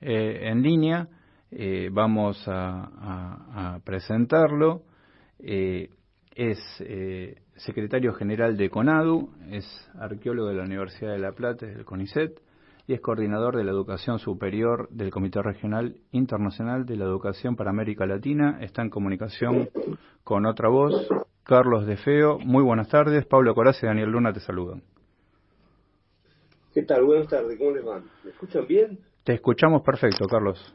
en línea. Vamos a presentarlo. Es secretario general de CONADU, es arqueólogo de la Universidad de La Plata, del CONICET, y es coordinador de la educación superior del Comité Regional Internacional de la Educación para América Latina. Está en comunicación con otra voz, Carlos De Feo. Muy buenas tardes. Pablo Corazza y Daniel Luna te saludan. ¿Qué tal? Buenas tardes, ¿cómo les va? ¿Me escuchan bien? Te escuchamos perfecto, Carlos.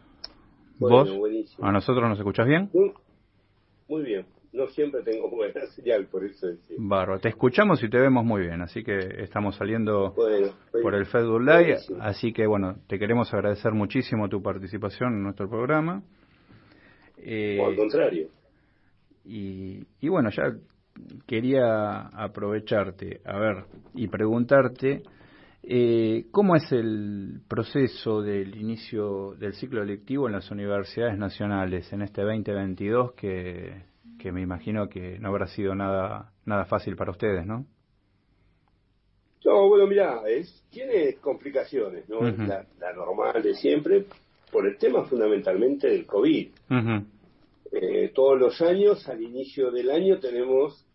Bueno, ¿Vos? buenísimo. ¿A nosotros nos escuchás bien? Muy bien. No siempre tengo buena señal, por eso decía. Bárbaro. Te escuchamos y te vemos muy bien, así que estamos saliendo por el Facebook Live, buenísimo. Así que bueno, te queremos agradecer muchísimo tu participación en nuestro programa. O al contrario. Y bueno, ya quería aprovecharte, y preguntarte, ¿cómo es el proceso del inicio del ciclo lectivo en las universidades nacionales en este 2022 que me imagino que no habrá sido nada fácil para ustedes, ¿no? No, bueno, mirá, tiene complicaciones, ¿no? Uh-huh. Es la normal de siempre, por el tema fundamentalmente del COVID. Uh-huh. Todos los años, al inicio del año, tenemos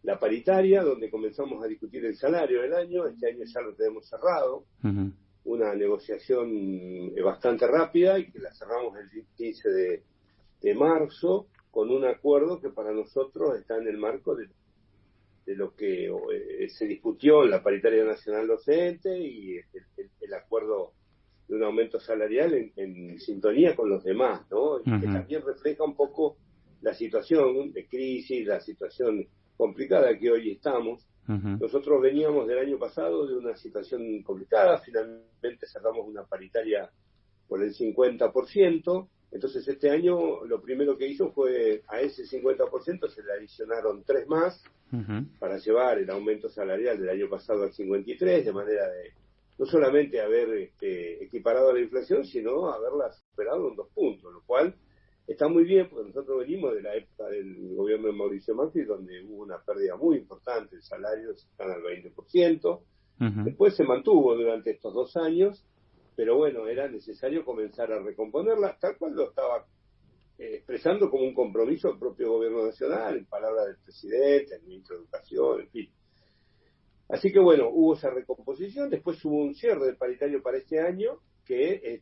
la paritaria, donde comenzamos a discutir el salario del año. Este año ya lo tenemos cerrado. Uh-huh. Una negociación bastante rápida y que la cerramos el 15 de marzo con un acuerdo que para nosotros está en el marco de lo que se discutió en la paritaria nacional docente y el acuerdo de un aumento salarial en sintonía con los demás, ¿no? Y que también refleja un poco la situación de crisis, la situación complicada que hoy estamos. Nosotros veníamos del año pasado de una situación complicada, finalmente cerramos una paritaria por el 50%, entonces este año lo primero que hizo fue a ese 50% se le adicionaron 3 más para llevar el aumento salarial del año pasado al 53%, de manera de no solamente haber equiparado la inflación, sino haberla superado en 2 puntos, lo cual está muy bien, porque nosotros venimos de la época del gobierno de Mauricio Macri, donde hubo una pérdida muy importante, el salario están al 20%, después se mantuvo durante estos 2 años, pero bueno, era necesario comenzar a recomponerla, tal cual lo estaba expresando como un compromiso el propio gobierno nacional, en palabras del presidente, el ministro de Educación, en fin. Así que bueno, hubo esa recomposición, después hubo un cierre del paritario para este año, que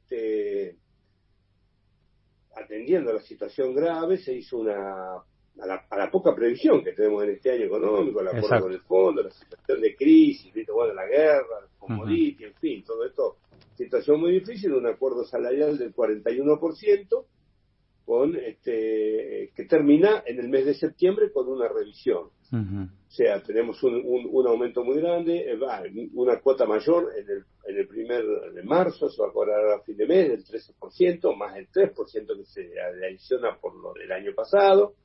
atendiendo a la situación grave, se hizo a la poca previsión que tenemos en este año económico, el acuerdo con el fondo, la situación de crisis, bueno, la guerra, el commodity, en fin, todo esto, situación muy difícil, un acuerdo salarial del 41%, con que termina en el mes de septiembre con una revisión. O sea, tenemos un aumento muy grande, una cuota mayor en el primer de marzo, se va a cobrar a fin de mes del 13%, más el 3% que se adiciona por lo del año pasado.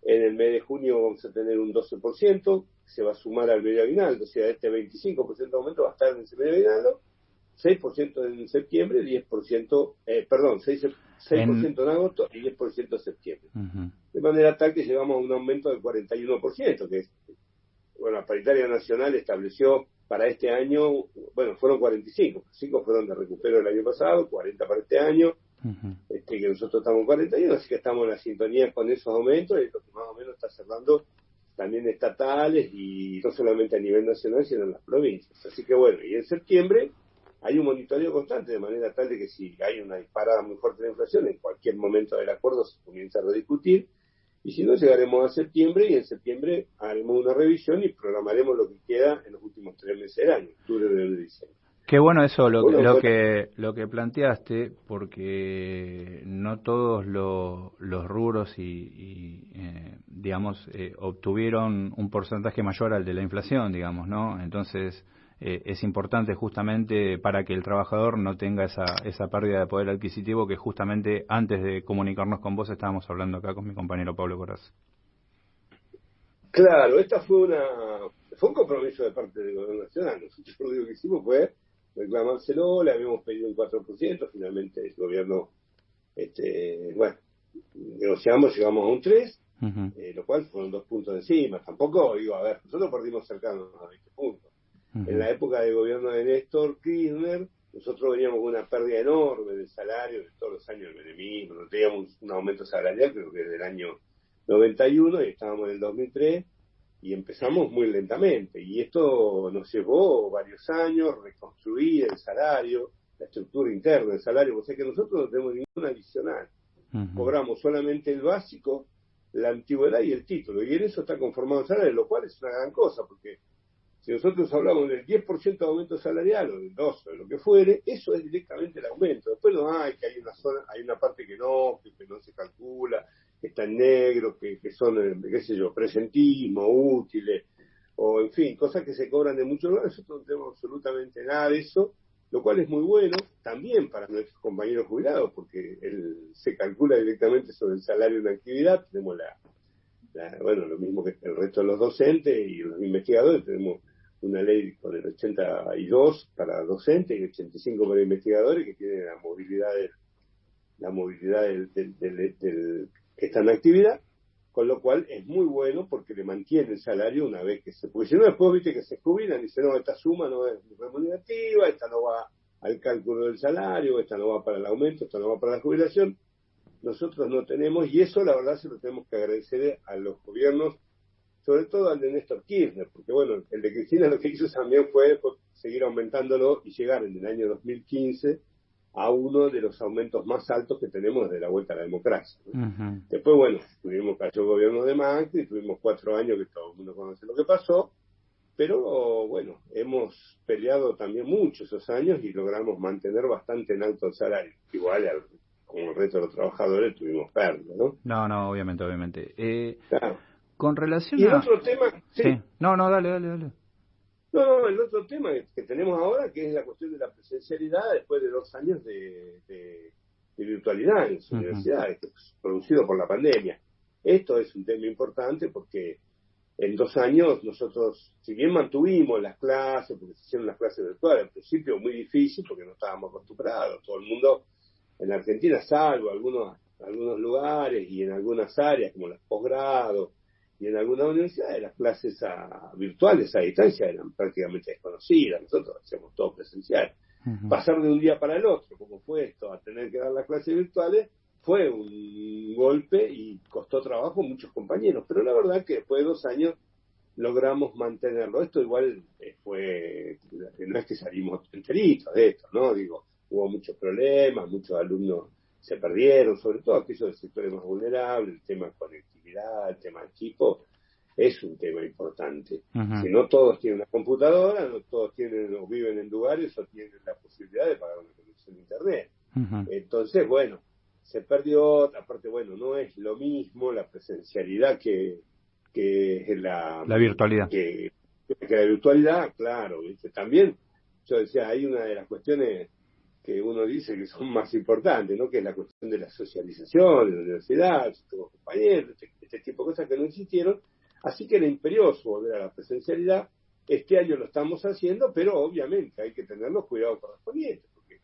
En el mes de junio vamos a tener un 12%, se va a sumar al medio aguinaldo, o sea, este 25% de aumento va a estar en ese medio aguinaldo, 6% en septiembre, 6% en agosto y 10% en septiembre. De manera tal que llegamos a un aumento del 41%, que es, bueno, la paritaria nacional estableció para este año, bueno, fueron 45, 5 fueron de recupero el año pasado, 40 para este año, que nosotros estamos en 41, así que estamos en la sintonía con esos aumentos, y lo que más o menos está cerrando también estatales, y no solamente a nivel nacional, sino en las provincias. Así que bueno, y en septiembre hay un monitoreo constante, de manera tal de que si hay una disparada muy fuerte de la inflación, en cualquier momento del acuerdo se comienza a rediscutir, y si no, llegaremos a septiembre, y en septiembre haremos una revisión y programaremos lo que queda en los últimos 3 meses del año, octubre, noviembre y diciembre. Qué bueno eso lo que planteaste, porque no todos los rubros digamos, obtuvieron un porcentaje mayor al de la inflación, digamos, ¿no? Entonces, es importante justamente para que el trabajador no tenga esa pérdida de poder adquisitivo que justamente antes de comunicarnos con vos estábamos hablando acá con mi compañero Pablo Corazza. Claro, fue un compromiso de parte del gobierno nacional. Nosotros lo único que hicimos fue reclamárselo, le habíamos pedido un 4%, finalmente el gobierno, negociamos, llegamos a un 3%, lo cual fueron 2 puntos encima. Tampoco, nosotros perdimos cercanos a 20 puntos. En la época del gobierno de Néstor Kirchner, nosotros veníamos con una pérdida enorme de salario de todos los años del menemismo, no teníamos un aumento salarial, creo que desde el año 91, y estábamos en el 2003, y empezamos muy lentamente, y esto nos llevó varios años reconstruir el salario, la estructura interna del salario, o sea que nosotros no tenemos ninguna adicional, cobramos solamente el básico, la antigüedad y el título, y en eso está conformado el salario, lo cual es una gran cosa, porque si nosotros hablamos del 10% de aumento salarial, o del 12%, o de lo que fuere, eso es directamente el aumento. Después no hay que hay una zona, hay una parte que no se calcula, que está en negro, que son, qué sé yo, presentismo, útiles, o en fin, cosas que se cobran de muchos lugares. Nosotros no tenemos absolutamente nada de eso, lo cual es muy bueno también para nuestros compañeros jubilados, porque se calcula directamente sobre el salario de una actividad. Tenemos bueno, lo mismo que el resto de los docentes y los investigadores, tenemos una ley con el 82 para docentes y 85 para investigadores, que tienen la movilidad del que está en actividad, con lo cual es muy bueno porque le mantiene el salario una vez que porque si no después viste que se jubilan y dicen, no, esta suma no es remunerativa, esta no va al cálculo del salario, esta no va para el aumento, esta no va para la jubilación. Nosotros no tenemos, y eso la verdad se lo tenemos que agradecer a los gobiernos, sobre todo al de Néstor Kirchner, porque bueno, el de Cristina lo que hizo también fue seguir aumentándolo y llegar en el año 2015 a uno de los aumentos más altos que tenemos desde la vuelta a la democracia, ¿no? Después, bueno, cayó el gobierno de Macri, tuvimos 4 años que todo el mundo conoce lo que pasó, pero bueno, hemos peleado también mucho esos años y logramos mantener bastante en alto el salario, igual como el resto de los trabajadores tuvimos pérdida, ¿no? No, obviamente. Claro. Con relación y el otro tema... Sí. No, dale. No, el otro tema que tenemos ahora, que es la cuestión de la presencialidad después de 2 años de virtualidad en las universidades, producido por la pandemia. Esto es un tema importante porque en 2 años nosotros, si bien mantuvimos las clases, porque se hicieron las clases virtuales, al principio muy difícil porque no estábamos acostumbrados, todo el mundo en Argentina, salvo algunos lugares y en algunas áreas como los posgrados, y en algunas universidades las clases virtuales a distancia eran prácticamente desconocidas, nosotros hacíamos todo presencial. Pasar de un día para el otro, como fue esto, a tener que dar las clases virtuales, fue un golpe y costó trabajo a muchos compañeros, pero la verdad que después de 2 años logramos mantenerlo. Esto igual no es que salimos enteritos de esto, ¿no? Digo, hubo muchos problemas, muchos alumnos se perdieron, sobre todo aquellos del sectores más vulnerables, el tema de conectividad, el tema de equipo, es un tema importante. Si no todos tienen una computadora, no todos tienen o viven en lugares o tienen la posibilidad de pagar una conexión de internet. Entonces, bueno, se perdió, aparte, bueno, no es lo mismo la presencialidad que la virtualidad. Que la virtualidad, claro, ¿viste? También, yo decía, hay una de las cuestiones que uno dice que son más importantes, ¿no? Que es la cuestión de la socialización, de la universidad, los compañeros, este tipo de cosas que no existieron. Así que era imperioso volver a la presencialidad. Este año lo estamos haciendo, pero obviamente hay que tener los cuidados correspondientes, porque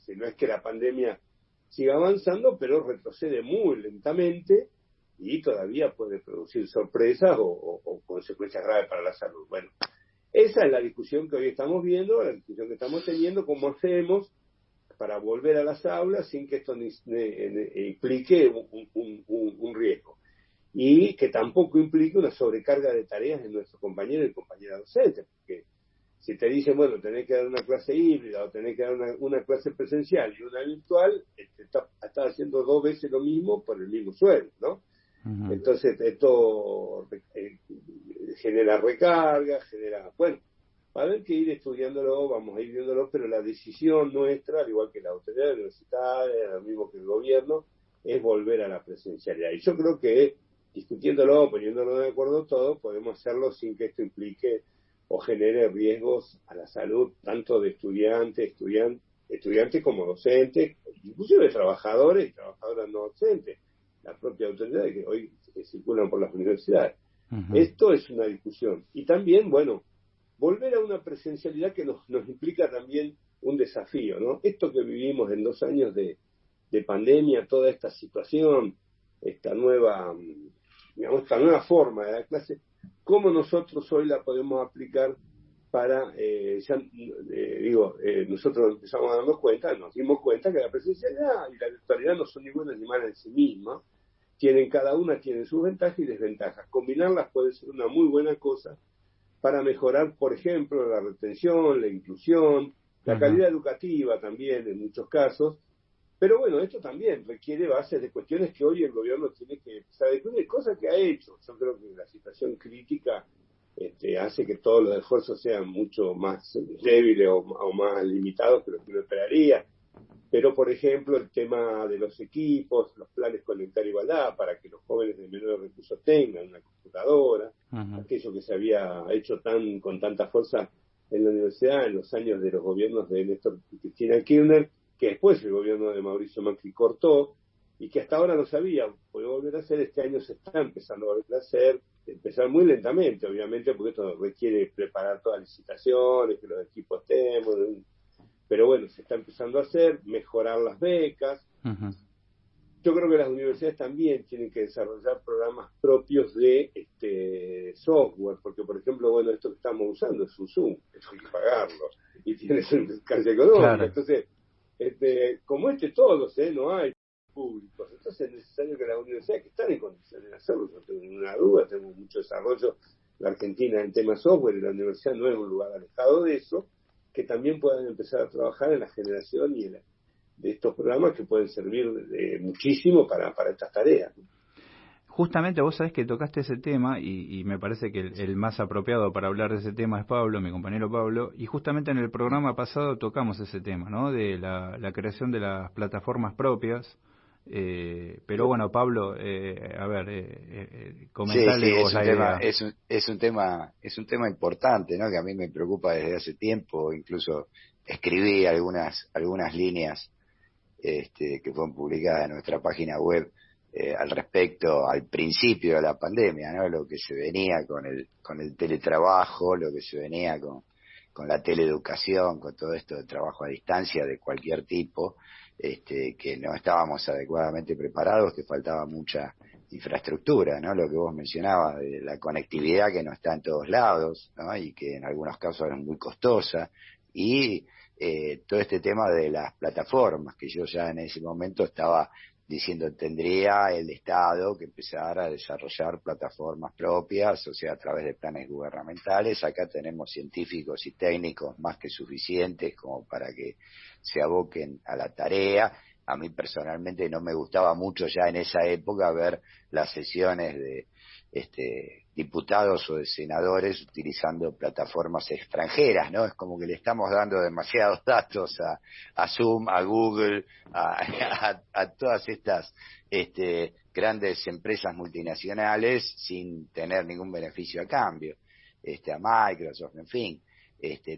si no es que la pandemia siga avanzando, pero retrocede muy lentamente y todavía puede producir sorpresas o consecuencias graves para la salud. Bueno, esa es la discusión que hoy estamos viendo, la discusión que estamos teniendo, cómo hacemos para volver a las aulas sin que esto implique un riesgo y que tampoco implique una sobrecarga de tareas de nuestros compañeros y compañeras docentes, porque si te dicen, bueno, tenés que dar una clase híbrida o tenés que dar una clase presencial y una virtual, estás haciendo 2 veces lo mismo por el mismo sueldo, ¿no? Entonces esto genera recarga, bueno, va a haber que ir estudiándolo, vamos a ir viéndolo, pero la decisión nuestra, al igual que la autoridad universitaria, lo mismo que el gobierno, es volver a la presencialidad. Y yo creo que discutiéndolo, poniéndolo de acuerdo todo, podemos hacerlo sin que esto implique o genere riesgos a la salud, tanto de estudiantes como docentes, inclusive de trabajadores y trabajadoras no docentes, la propia autoridad que hoy circulan por las universidades. Esto es una discusión. Y también, bueno, volver a una presencialidad que nos implica también un desafío, ¿no? Esto que vivimos en 2 años de pandemia, toda esta situación, esta nueva forma de la clase, ¿cómo nosotros hoy la podemos aplicar para, nosotros empezamos a nos dimos cuenta que la presencialidad y la virtualidad no son ni buenas ni malas en sí mismas, cada una tiene sus ventajas y desventajas. Combinarlas puede ser una muy buena cosa para mejorar, por ejemplo, la retención, la inclusión, la calidad educativa también en muchos casos. Pero bueno, esto también requiere bases de cuestiones que hoy el gobierno tiene que empezar a discutir, cosas que ha hecho. Yo creo que la situación crítica hace que todos los esfuerzos sean mucho más débiles o más limitados que lo que uno esperaría. Pero, por ejemplo, el tema de los equipos, los planes Conectar Igualdad, para que los jóvenes de menores recursos tengan una computadora, aquello que se había hecho con tanta fuerza en la universidad en los años de los gobiernos de Néstor y Cristina Kirchner, que después el gobierno de Mauricio Macri cortó, y que hasta ahora no sabía, puede volver a hacer. Este año se está empezando a volver a hacer, empezar muy lentamente, obviamente, porque esto requiere preparar todas las licitaciones, que los equipos estemos, pero bueno, se está empezando a hacer, mejorar las becas. Yo creo que las universidades también tienen que desarrollar programas propios de software, porque por ejemplo, bueno, esto que estamos usando es un Zoom, eso hay que pagarlo, y tiene su alcance económico. Claro. Entonces, como todos, no hay públicos, entonces es necesario que las universidades que están en condiciones de hacerlo, no tengo ninguna duda, tenemos mucho desarrollo la Argentina en temas software, y la universidad no es un lugar alejado de eso, que también puedan empezar a trabajar en la generación de estos programas que pueden servir muchísimo para estas tareas. Justamente vos sabés que tocaste ese tema y me parece que el más apropiado para hablar de ese tema es Pablo, mi compañero Pablo, y justamente en el programa pasado tocamos ese tema, ¿no? De la creación de las plataformas propias. Pero bueno, Pablo, a ver, comentale sí, vos la idea. Es un tema importante, ¿no? Que a mí me preocupa desde hace tiempo. Incluso escribí algunas líneas que fueron publicadas en nuestra página web al respecto al principio de la pandemia, ¿no? Lo que se venía con el teletrabajo, lo que se venía con la teleeducación, con todo esto de trabajo a distancia de cualquier tipo. Que no estábamos adecuadamente preparados, que faltaba mucha infraestructura, ¿no? Lo que vos mencionabas, de la conectividad que no está en todos lados, ¿no? Y que en algunos casos era muy costosa, y todo este tema de las plataformas, que yo ya en ese momento estaba diciendo, tendría el Estado que empezar a desarrollar plataformas propias, o sea, a través de planes gubernamentales. Acá tenemos científicos y técnicos más que suficientes como para que se aboquen a la tarea. A mí personalmente no me gustaba mucho ya en esa época ver las sesiones de diputados o de senadores utilizando plataformas extranjeras, ¿no? Es como que le estamos dando demasiados datos a Zoom, a Google, a todas estas grandes empresas multinacionales sin tener ningún beneficio a cambio, a Microsoft, en fin.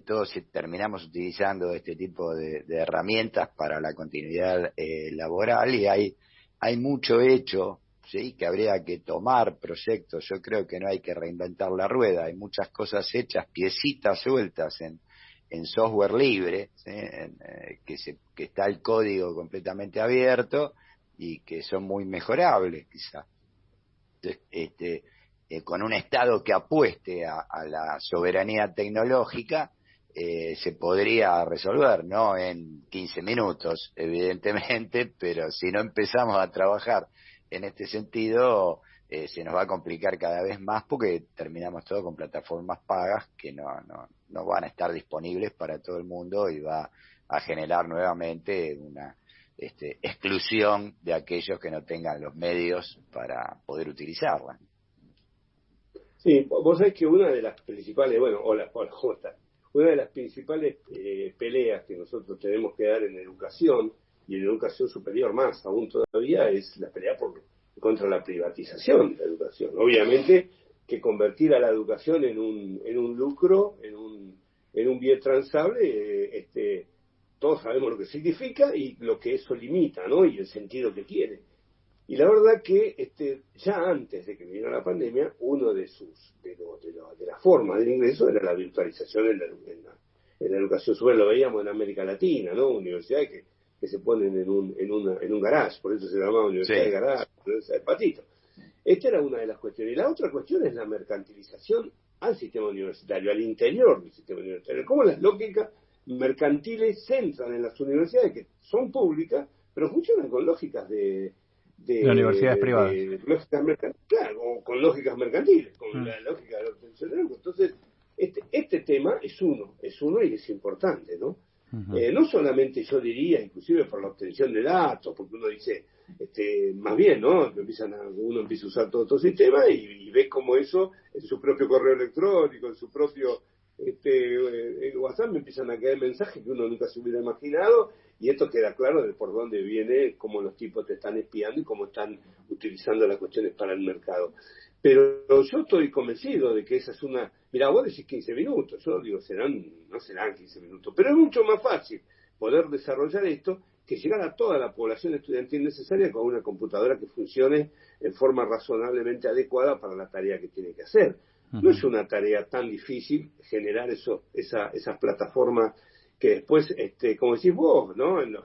Todos terminamos utilizando este tipo de herramientas para la continuidad laboral, y hay mucho hecho, ¿sí? Que habría que tomar proyectos. Yo creo que no hay que reinventar la rueda, hay muchas cosas hechas, piecitas sueltas en software libre, ¿sí? Que está el código completamente abierto y que son muy mejorables quizá. Con un Estado que apueste a la soberanía tecnológica, se podría resolver, no en 15 minutos, evidentemente, pero si no empezamos a trabajar en este sentido, se nos va a complicar cada vez más, porque terminamos todo con plataformas pagas que no van a estar disponibles para todo el mundo, y va a generar nuevamente una exclusión de aquellos que no tengan los medios para poder utilizarla. Sí, vos sabés que una de las principales, una de las principales peleas que nosotros tenemos que dar en educación, y en educación superior más aún todavía, es la pelea contra la privatización de la educación. Obviamente que convertir a la educación en un lucro, en un bien transable, todos sabemos lo que significa y lo que eso limita, ¿no? Y el sentido que tiene. Y la verdad que ya antes de que viniera la pandemia, uno de las formas del ingreso era la virtualización en la educación superior. Lo veíamos en América Latina, ¿no? Universidades que se ponen en un garage, por eso se llamaba Universidad de Garage, Universidad de Patito. Esta era una de las cuestiones. Y la otra cuestión es la mercantilización al sistema universitario, al interior del sistema universitario. Cómo las lógicas mercantiles se entran en las universidades, que son públicas, pero funcionan con lógicas de universidades privadas. Lógicas mercantiles, claro, o con lógicas mercantiles, con la lógica de la obtención de lucro. Entonces, este tema es uno y es importante, ¿no? No solamente yo diría, inclusive por la obtención de datos, porque uno dice, más bien, ¿no? Uno empieza a usar todo estos sistemas y ves como eso, en su propio correo electrónico, en su propio WhatsApp, me empiezan a caer mensajes que uno nunca se hubiera imaginado, y esto queda claro de por dónde viene, cómo los tipos te están espiando y cómo están utilizando las cuestiones para el mercado. Pero yo estoy convencido de que esa es una... Mira, vos decís 15 minutos, yo digo, no serán 15 minutos, pero es mucho más fácil poder desarrollar esto que llegar a toda la población estudiantil necesaria con una computadora que funcione en forma razonablemente adecuada para la tarea que tiene que hacer. No es una tarea tan difícil generar esas plataformas que después, como decís vos, ¿no? En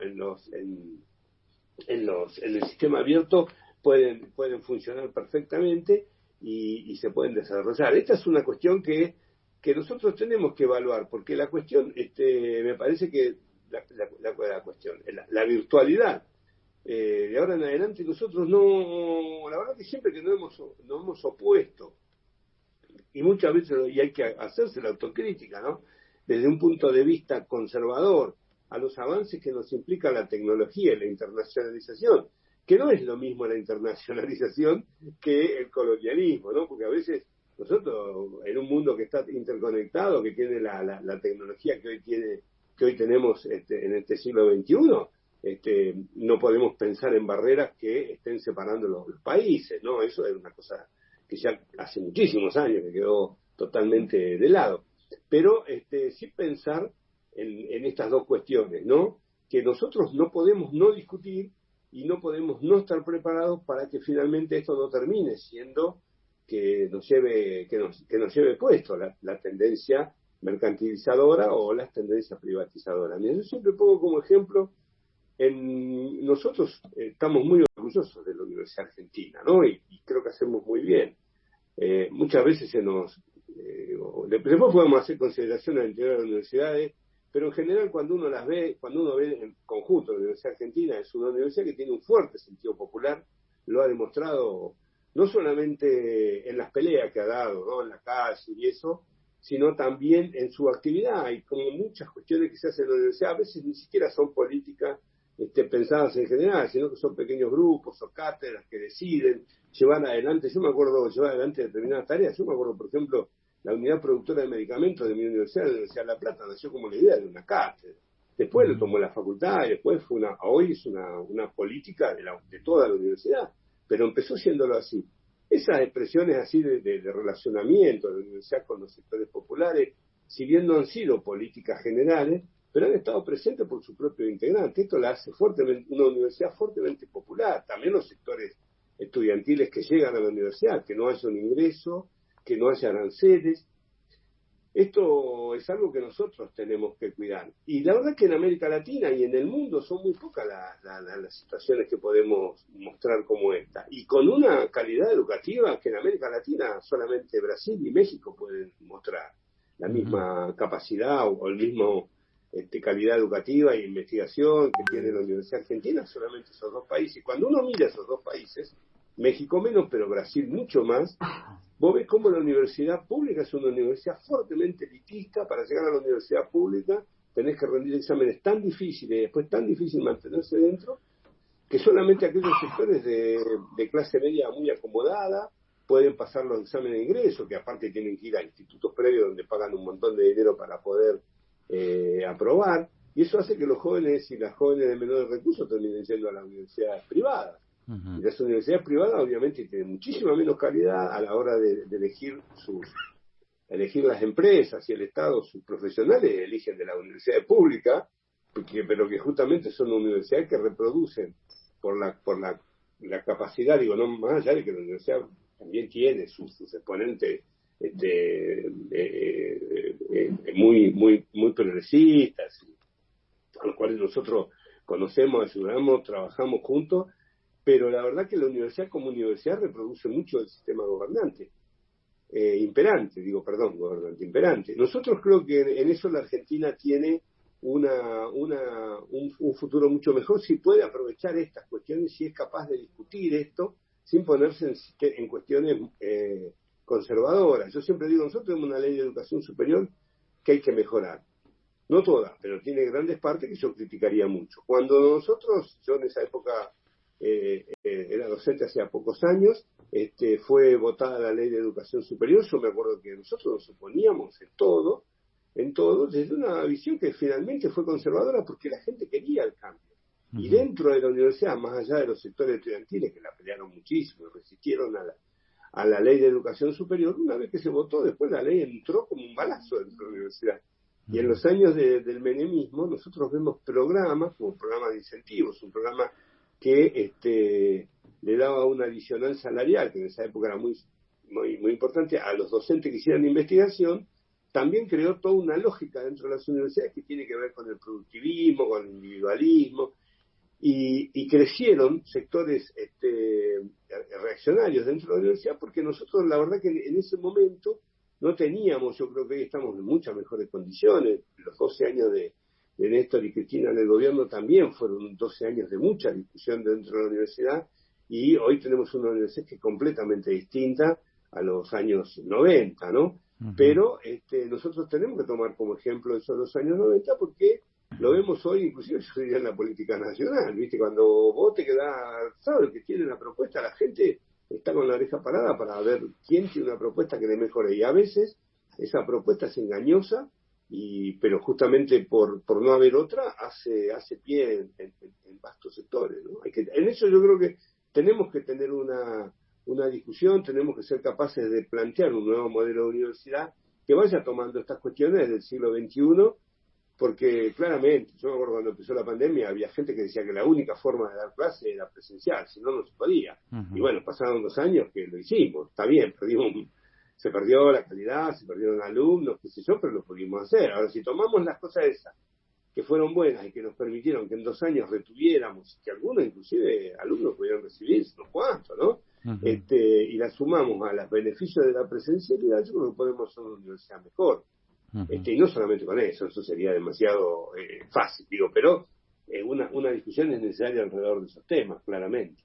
el sistema abierto pueden funcionar perfectamente y se pueden desarrollar. Esta es una cuestión que nosotros tenemos que evaluar, porque la cuestión, me parece que la virtualidad, de ahora en adelante nosotros la verdad que siempre que nos hemos opuesto, y muchas veces, y hay que hacerse la autocrítica, ¿no? Desde un punto de vista conservador, a los avances que nos implica la tecnología y la internacionalización, que no es lo mismo la internacionalización que el colonialismo, ¿no? Porque a veces nosotros, en un mundo que está interconectado, que tiene la tecnología que hoy tenemos en este siglo XXI, no podemos pensar en barreras que estén separando los países, ¿no? Eso es una cosa que ya hace muchísimos años que quedó totalmente de lado. Pero sí pensar en estas dos cuestiones, ¿no? Que nosotros no podemos no discutir y no podemos no estar preparados para que finalmente esto no termine siendo que nos lleve puesto la tendencia mercantilizadora o las tendencias privatizadoras. Mira, yo siempre pongo como ejemplo, nosotros estamos muy orgullosos de la Universidad Argentina, ¿no? Y creo que hacemos muy bien. Muchas veces después podemos hacer consideraciones al interior de las universidades, pero en general cuando uno ve en conjunto la Universidad Argentina, es una universidad que tiene un fuerte sentido popular, lo ha demostrado no solamente en las peleas que ha dado, ¿no? En la calle y eso, sino también en su actividad, y como muchas cuestiones que se hacen en la universidad, a veces ni siquiera son políticas pensadas en general, sino que son pequeños grupos o cátedras que deciden llevar adelante. Yo me acuerdo llevar adelante determinadas tareas. Yo me acuerdo, por ejemplo, la unidad productora de medicamentos de mi universidad, la Universidad de La Plata, nació como la idea de una cátedra. Después lo tomó la facultad y después hoy es una política de toda la universidad, pero empezó siéndolo así. Esas expresiones así de relacionamiento de la universidad con los sectores populares, si bien no han sido políticas generales, pero han estado presentes por su propio integrante. Esto la hace una universidad fuertemente popular. También los sectores estudiantiles que llegan a la universidad, que no haya un ingreso, que no haya aranceles. Esto es algo que nosotros tenemos que cuidar. Y la verdad que en América Latina y en el mundo son muy pocas las situaciones que podemos mostrar como esta. Y con una calidad educativa que en América Latina solamente Brasil y México pueden mostrar. La misma capacidad o el mismo calidad educativa e investigación que tiene la Universidad Argentina, solamente esos dos países. Y cuando uno mira esos dos países, México menos, pero Brasil mucho más, vos ves cómo la universidad pública es una universidad fuertemente elitista. Para llegar a la universidad pública tenés que rendir exámenes tan difíciles y después tan difícil mantenerse dentro, que solamente aquellos sectores de clase media muy acomodada pueden pasar los exámenes de ingreso, que aparte tienen que ir a institutos previos donde pagan un montón de dinero para poder aprobar, y eso hace que los jóvenes y las jóvenes de menores recursos terminen yendo a las universidades privadas. Y las universidades privadas obviamente tienen muchísima menos calidad a la hora de elegir las empresas, y el Estado, sus profesionales eligen de la universidad pública, pero que justamente son universidades que reproducen por la capacidad, digo, no más allá de que la universidad también tiene sus exponentes muy progresistas, a los cuales nosotros conocemos, ayudamos, trabajamos juntos, pero la verdad que la universidad como universidad reproduce mucho el sistema gobernante. gobernante imperante. Nosotros creo que en eso la Argentina tiene un futuro mucho mejor si puede aprovechar estas cuestiones, si es capaz de discutir esto sin ponerse en cuestiones conservadoras. Yo siempre digo, nosotros tenemos una ley de educación superior que hay que mejorar. No toda, pero tiene grandes partes que yo criticaría mucho. Yo en esa época era docente hace pocos años, fue votada la ley de educación superior. Yo me acuerdo que nosotros nos oponíamos en todo, desde una visión que finalmente fue conservadora porque la gente quería el cambio. Y dentro de la universidad, más allá de los sectores estudiantiles que la pelearon muchísimo, resistieron a la ley de educación superior, una vez que se votó, después la ley entró como un balazo dentro de la universidad. Y en los años del menemismo, nosotros vemos programas, como programas de incentivos, un programa que le daba un adicional salarial, que en esa época era muy importante, a los docentes que hicieran investigación. También creó toda una lógica dentro de las universidades que tiene que ver con el productivismo, con el individualismo, y crecieron sectores reaccionarios dentro de la universidad, porque nosotros la verdad que en ese momento no teníamos, yo creo que hoy estamos en muchas mejores condiciones. Los 12 años de Néstor y Cristina en el gobierno también fueron 12 años de mucha discusión dentro de la universidad, y hoy tenemos una universidad que es completamente distinta a los años 90, ¿no? Pero nosotros tenemos que tomar como ejemplo esos los años 90, porque lo vemos hoy, inclusive yo diría en la política nacional, ¿viste? Cuando vos te quedás, ¿sabes? Que tiene una propuesta, la gente está con la oreja parada para ver quién tiene una propuesta que le mejore, y a veces esa propuesta es engañosa, pero justamente por no haber otra hace pie en vastos sectores, ¿no? En eso yo creo que tenemos que tener una discusión, tenemos que ser capaces de plantear un nuevo modelo de universidad que vaya tomando estas cuestiones del siglo XXI, porque claramente, yo me acuerdo cuando empezó la pandemia, había gente que decía que la única forma de dar clase era presencial, si no, no se podía. Y bueno, pasaron 2 años que lo hicimos, está bien, se perdió la calidad, se perdieron alumnos, qué sé yo, pero lo pudimos hacer. Ahora, si tomamos las cosas esas, que fueron buenas y que nos permitieron que en 2 años retuviéramos, que algunos inclusive alumnos pudieron recibir unos cuantos, ¿no? Y las sumamos a los beneficios de la presencialidad, yo creo que podemos hacer una universidad mejor. Y no solamente con eso sería demasiado fácil, pero una discusión es necesaria alrededor de esos temas, claramente.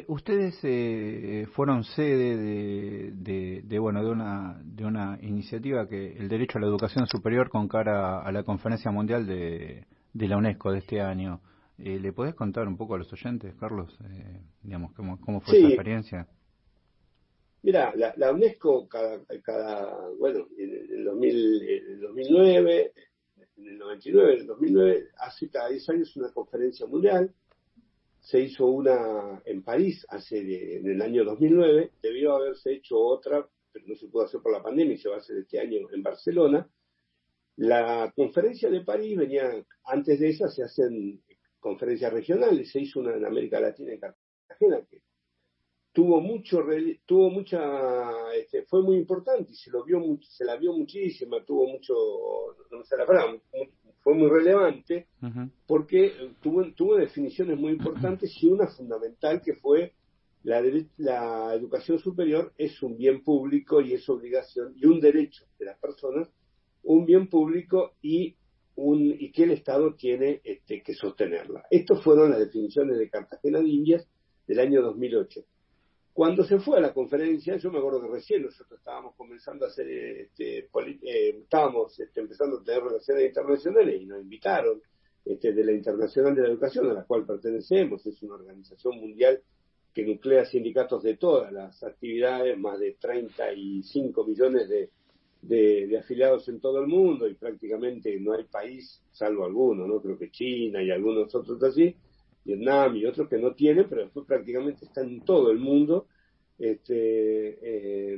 Ustedes fueron sede de una iniciativa, que el derecho a la educación superior con cara a la Conferencia Mundial de la UNESCO de este año. ¿Le podés contar un poco a los oyentes, Carlos, digamos, cómo fue esa experiencia? Mira, la UNESCO bueno, en el 2009, en el 99, en el 2009, hace cada 10 años una conferencia mundial. Se hizo una en París en el año 2009, debió haberse hecho otra, pero no se pudo hacer por la pandemia, y se va a hacer este año en Barcelona. La conferencia de París antes de esa se hacen conferencias regionales, se hizo una en América Latina, en Cartagena, que fue muy importante y se la vio muchísima, no me sale la palabra, fue muy relevante, porque tuvo definiciones muy importantes, y una fundamental que fue la educación superior es un bien público y es obligación y un derecho de las personas, un bien público y que el Estado tiene que sostenerla. Estas fueron las definiciones de Cartagena de Indias del año 2008. Cuando se fue a la conferencia, yo me acuerdo que recién nosotros estábamos comenzando a hacer, estábamos empezando a tener relaciones internacionales, y nos invitaron de la Internacional de la Educación, a la cual pertenecemos. Es una organización mundial que nuclea sindicatos de todas las actividades, más de 35 millones de afiliados en todo el mundo, y prácticamente no hay país, salvo algunos, ¿no? Creo que China y algunos otros así, Vietnam y otros que no tienen, pero después prácticamente están en todo el mundo.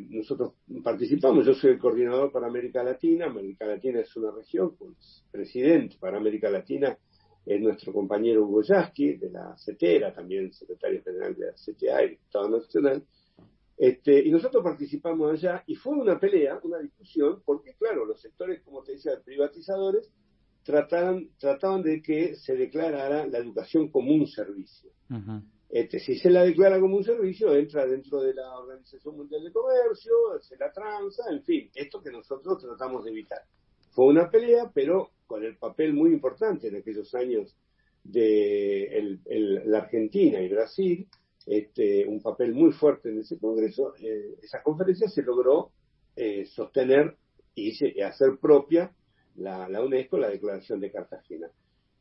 Nosotros participamos, yo soy el coordinador para América Latina. América Latina es una región, pues presidente para América Latina es nuestro compañero Hugo Yasky, de la CETERA, también secretario general de la CTA y Estado Nacional. Y nosotros participamos allá, y fue una pelea, una discusión, porque claro, los sectores, como te decía, privatizadores, trataban de que se declarara la educación como un servicio. Uh-huh. Si se la declara como un servicio, entra dentro de la Organización Mundial de Comercio, se la transa, en fin, esto que nosotros tratamos de evitar. Fue una pelea, pero con el papel muy importante en aquellos años de la Argentina y Brasil, un papel muy fuerte en ese congreso. Esa conferencia se logró sostener y hacer propia la UNESCO, la Declaración de Cartagena.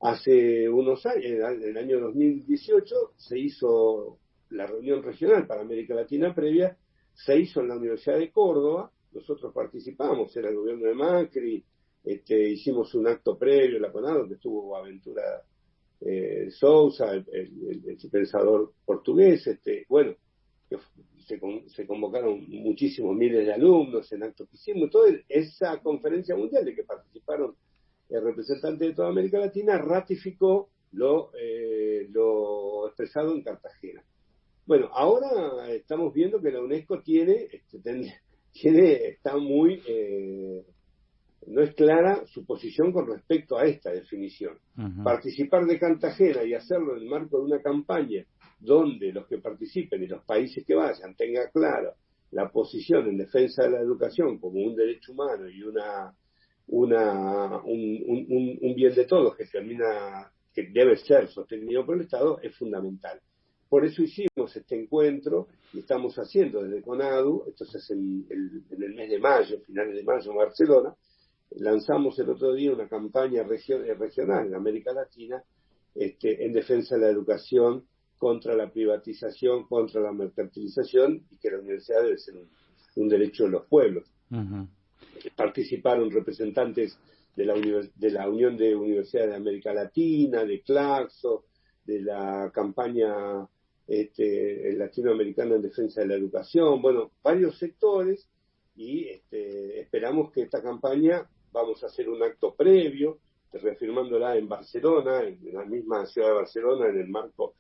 Hace unos años, en el año 2018, se hizo la reunión regional para América Latina previa, se hizo en la Universidad de Córdoba. Nosotros participamos, era el gobierno de Macri, hicimos un acto previo, la CONADO, donde estuvo Aventura Sousa, el pensador portugués, bueno, se convocaron muchísimos miles de alumnos en actos que hicimos. Toda esa conferencia mundial de que participaron representantes de toda América Latina ratificó lo expresado en Cartagena. Bueno, ahora estamos viendo que la UNESCO está muy no es clara su posición con respecto a esta definición. Uh-huh. Participar de Cartagena y hacerlo en el marco de una campaña donde los que participen y los países que vayan tengan clara la posición en defensa de la educación como un derecho humano y un bien de todos que debe ser sostenido por el Estado, es fundamental. Por eso hicimos este encuentro y estamos haciendo desde CONADU, esto se hace en el mes de mayo, finales de mayo en Barcelona. Lanzamos el otro día una campaña regional en América Latina en defensa de la educación, contra la privatización, contra la mercantilización, y que la universidad debe ser un derecho de los pueblos. Uh-huh. Participaron representantes de la Unión de Universidades de América Latina, de Claxo, de la campaña latinoamericana en defensa de la educación, bueno, varios sectores, y esperamos que esta campaña, vamos a hacer un acto previo, reafirmándola en Barcelona, en la misma ciudad de Barcelona, en el marco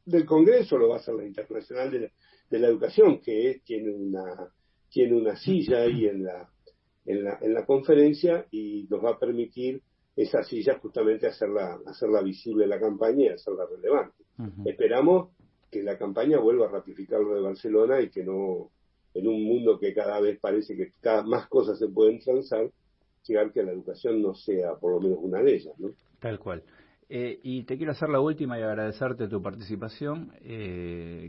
del Congreso. Lo va a hacer la Internacional de la Educación, que tiene una silla ahí en la conferencia, y nos va a permitir esa silla justamente hacerla visible la campaña y hacerla relevante. Uh-huh. Esperamos que la campaña vuelva a ratificar lo de Barcelona y que no, en un mundo que cada vez parece que cada más cosas se pueden transar, llegar que la educación no sea por lo menos una de ellas, ¿no? Tal cual. Y te quiero hacer la última y agradecerte tu participación,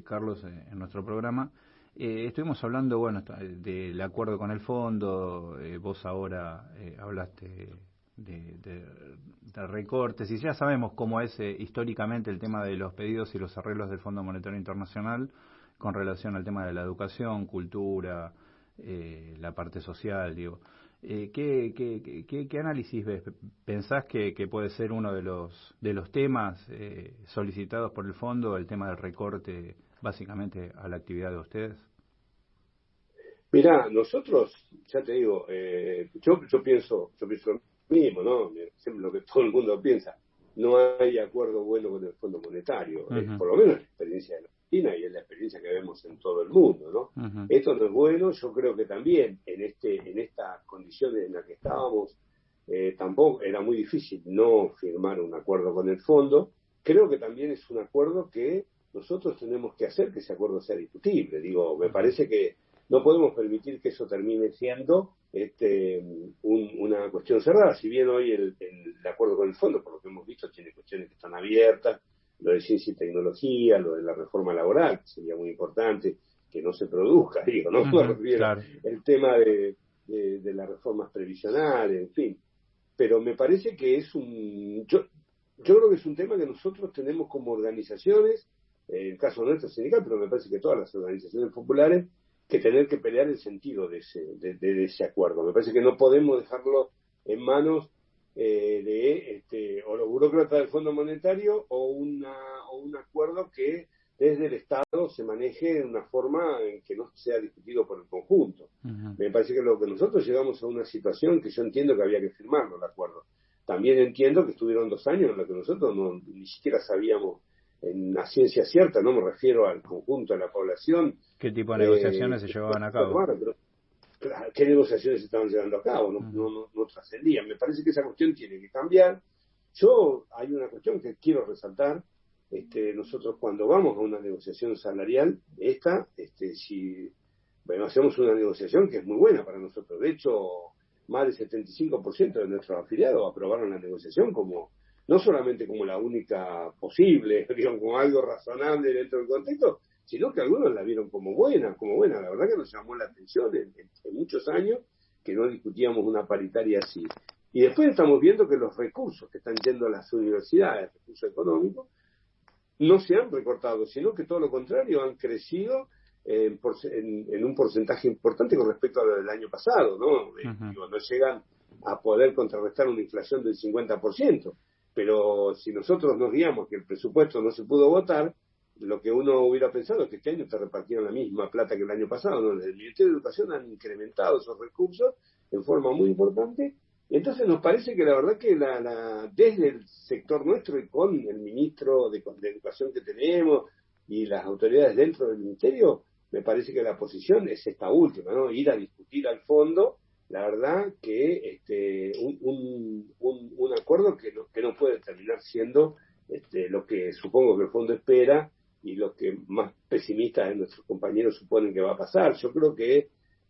Carlos, en nuestro programa. Estuvimos hablando, bueno, del acuerdo con el fondo. Vos ahora hablaste de recortes, y ya sabemos cómo es históricamente el tema de los pedidos y los arreglos del Fondo Monetario Internacional con relación al tema de la educación, cultura, la parte social, digo. ¿Qué análisis ves? ¿Pensás que puede ser uno de los temas solicitados por el fondo, el tema del recorte básicamente a la actividad de ustedes? Mirá, nosotros, ya te digo, yo pienso lo mismo, ¿no? Siempre lo que todo el mundo piensa. No hay acuerdo bueno con el Fondo Monetario, Uh-huh. Por lo menos la experiencia de la Argentina y es la experiencia que vemos en todo el mundo, ¿no? Uh-huh. Esto no es bueno. Yo creo que también en estas condiciones en las que estábamos, tampoco era muy difícil no firmar un acuerdo con el fondo. Creo que también es un acuerdo que nosotros tenemos que hacer que ese acuerdo sea discutible. Digo, me parece que no podemos permitir que eso termine siendo una cuestión cerrada. Si bien hoy el acuerdo con el fondo, por lo que hemos visto, tiene cuestiones que están abiertas, lo de ciencia y tecnología, lo de la reforma laboral, que sería muy importante que no se produzca, digo, ¿no? Uh-huh, claro. El tema de las reformas previsionales, en fin. Pero me parece que yo creo que es un tema que nosotros tenemos como organizaciones, en el caso nuestro sindical, pero me parece que todas las organizaciones populares, que tener que pelear el sentido de ese acuerdo. Me parece que no podemos dejarlo en manos o los burócratas del Fondo Monetario o un acuerdo que desde el Estado se maneje de una forma en que no sea discutido por el conjunto. Uh-huh. Me parece que nosotros llegamos a una situación que yo entiendo que había que firmarlo, el acuerdo. También entiendo que estuvieron 2 años en los que nosotros ni siquiera sabíamos en la ciencia cierta, no me refiero al conjunto de la población. ¿Qué tipo de negociaciones se llevaban a cabo? qué negociaciones se estaban llevando a cabo, no trascendían. Me parece que esa cuestión tiene que cambiar. Hay una cuestión que quiero resaltar. Nosotros cuando vamos a una negociación salarial, hacemos una negociación que es muy buena para nosotros. De hecho, más del 75% de nuestros afiliados aprobaron la negociación no solamente como la única posible, digamos, como algo razonable dentro del contexto, sino que algunos la vieron como buena. La verdad que nos llamó la atención en muchos años que no discutíamos una paritaria así. Y después estamos viendo que los recursos que están yendo a las universidades, recursos económicos, no se han recortado, sino que todo lo contrario, han crecido en un porcentaje importante con respecto a lo del año pasado, ¿no? No llegan a poder contrarrestar una inflación del 50%, pero si nosotros nos guiamos que el presupuesto no se pudo votar, lo que uno hubiera pensado es que este año te repartieron la misma plata que el año pasado, ¿no? Desde el Ministerio de Educación han incrementado esos recursos en forma muy importante. Entonces nos parece que la verdad que desde el sector nuestro y con el ministro de Educación que tenemos y las autoridades dentro del ministerio, me parece que la posición es esta última, ¿no? Ir a discutir al fondo, la verdad que un acuerdo que no puede terminar siendo lo que supongo que el fondo espera y lo que más pesimistas de nuestros compañeros suponen que va a pasar. Yo creo que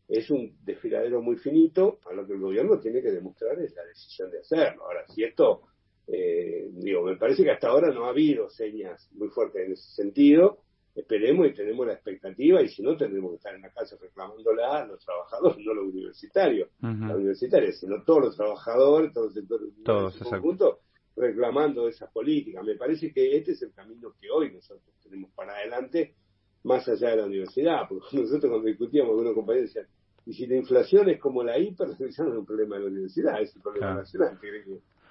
es un desfiladero muy finito, a lo que el gobierno tiene que demostrar es la decisión de hacerlo. Ahora, si esto, me parece que hasta ahora no ha habido señas muy fuertes en ese sentido. Esperemos y tenemos la expectativa, y si no, tendremos que estar en la calle reclamándola a los trabajadores, no los universitarios, las universitarias, sino todos los trabajadores, todos los sectores en conjunto, reclamando esas políticas. Me parece que este es el camino que hoy nosotros tenemos para adelante, más allá de la universidad, porque nosotros cuando discutíamos con unos compañeros decían, y si la inflación es como la hiper, no es un problema de la universidad, es un problema nacional, que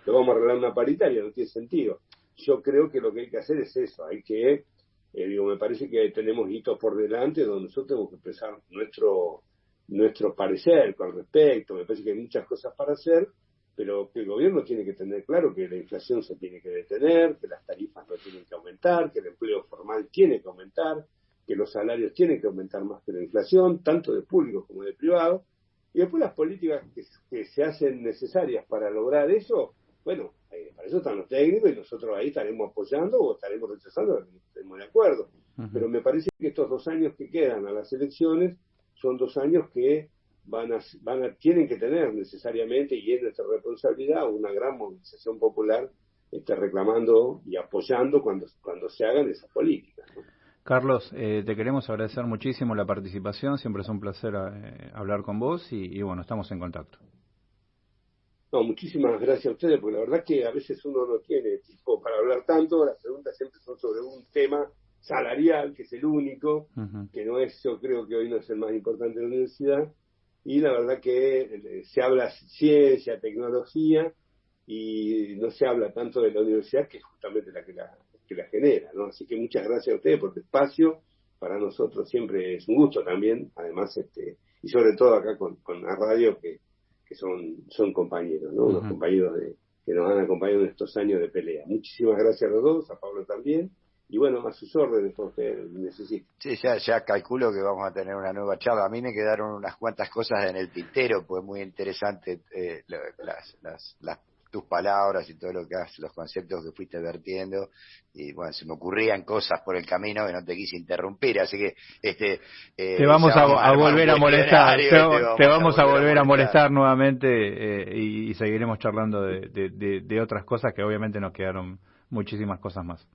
lo vamos a arreglar una paritaria, no tiene sentido. Yo creo que lo que hay que hacer es eso, hay que, me parece que tenemos hitos por delante donde nosotros tenemos que expresar nuestro parecer con respecto. Me parece que hay muchas cosas para hacer, pero que el gobierno tiene que tener claro que la inflación se tiene que detener, que las tarifas no tienen que aumentar, que el empleo formal tiene que aumentar, que los salarios tienen que aumentar más que la inflación, tanto de públicos como de privados, y después las políticas que se hacen necesarias para lograr eso, bueno, para eso están los técnicos y nosotros ahí estaremos apoyando o estaremos rechazando, estemos de acuerdo. Pero me parece que estos 2 años que quedan a las elecciones son 2 años que tienen que tener necesariamente, y es nuestra responsabilidad, una gran movilización popular reclamando y apoyando cuando se hagan esas políticas, ¿no? Carlos, te queremos agradecer muchísimo la participación, siempre es un placer hablar con vos y bueno, estamos en contacto. No, muchísimas gracias a ustedes, porque la verdad que a veces uno no tiene tiempo para hablar tanto, las preguntas siempre son sobre un tema salarial, que es el único, que no es, yo creo que hoy no es el más importante de la universidad, y la verdad que se habla ciencia, tecnología, y no se habla tanto de la universidad, que es justamente la que la genera, ¿no? Así que muchas gracias a ustedes por el espacio. Para nosotros siempre es un gusto también, además, y sobre todo acá con la radio, que son compañeros, ¿no? Unos compañeros que nos han acompañado en estos años de pelea. Muchísimas gracias a los dos, a Pablo también, y bueno, a sus órdenes, porque necesito. Sí, ya calculo que vamos a tener una nueva charla. A mí me quedaron unas cuantas cosas en el tintero, pues muy interesante tus palabras y todo lo que los conceptos que fuiste vertiendo, y bueno, se me ocurrían cosas por el camino que no te quise interrumpir, así que te vamos a volver a molestar, te vamos a volver a molestar nuevamente, y seguiremos charlando de otras cosas, que obviamente nos quedaron muchísimas cosas más.